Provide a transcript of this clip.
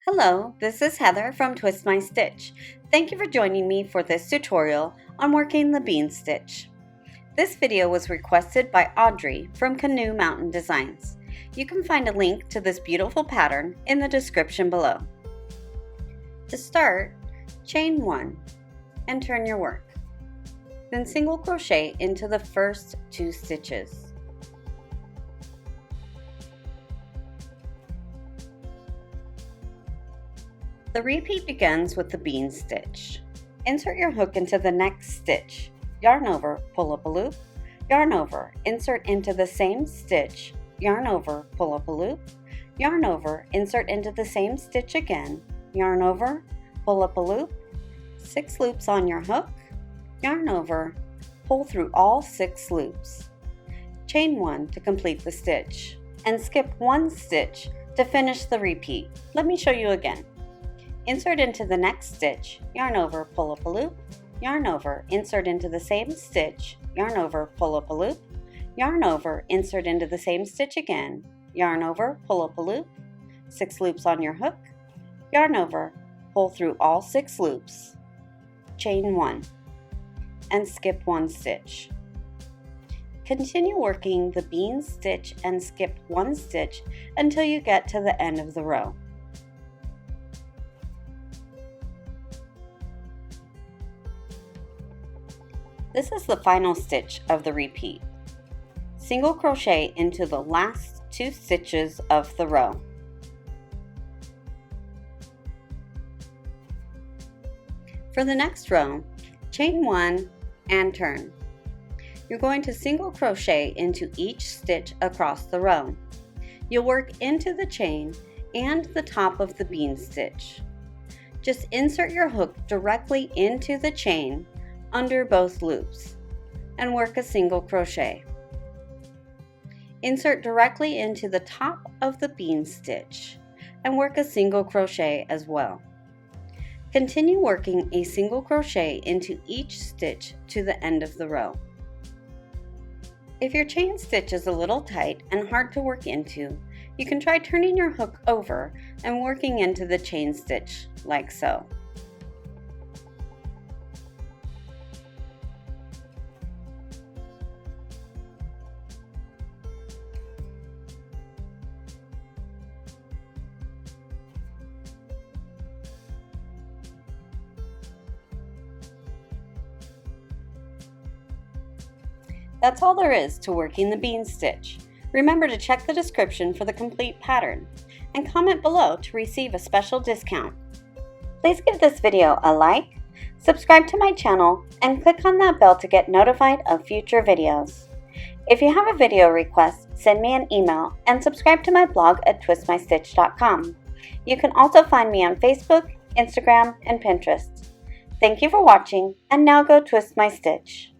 Hello, this is Heather from Twist My Stitch. Thank you for joining me for this tutorial on working the bean stitch. This video was requested by Audrey from Canoe Mountain Designs. You can find a link to this beautiful pattern in the description below. To start, chain 1 and turn your work. Then single crochet into the first 2 stitches. The repeat begins with the bean stitch. Insert your hook into the next stitch, yarn over, pull up a loop, yarn over, insert into the same stitch, yarn over, pull up a loop, yarn over, insert into the same stitch again, yarn over, pull up a loop, 6 loops on your hook, yarn over, pull through all 6 loops. Chain 1 to complete the stitch, and skip 1 stitch to finish the repeat. Let me show you again. Insert into the next stitch, yarn over, pull up a loop, yarn over, insert into the same stitch, yarn over, pull up a loop, yarn over, insert into the same stitch again, yarn over, pull up a loop, 6 loops on your hook, yarn over, pull through all 6 loops, chain 1, and skip 1 stitch. Continue working the bean stitch and skip 1 stitch until you get to the end of the row. This is the final stitch of the repeat. Single crochet into the last 2 stitches of the row. For the next row, chain 1 and turn. You're going to single crochet into each stitch across the row. You'll work into the chain and the top of the bean stitch. Just insert your hook directly into the chain under both loops and work a single crochet. Insert directly into the top of the bean stitch and work a single crochet as well. Continue working a single crochet into each stitch to the end of the row. If your chain stitch is a little tight and hard to work into, you can try turning your hook over and working into the chain stitch like so. That's all there is to working the bean stitch. Remember to check the description for the complete pattern and comment below to receive a special discount. Please give this video a like, subscribe to my channel, and click on that bell to get notified of future videos. If you have a video request, send me an email and subscribe to my blog at twistmystitch.com. You can also find me on Facebook, Instagram, and Pinterest. Thank you for watching, and now go twist my stitch.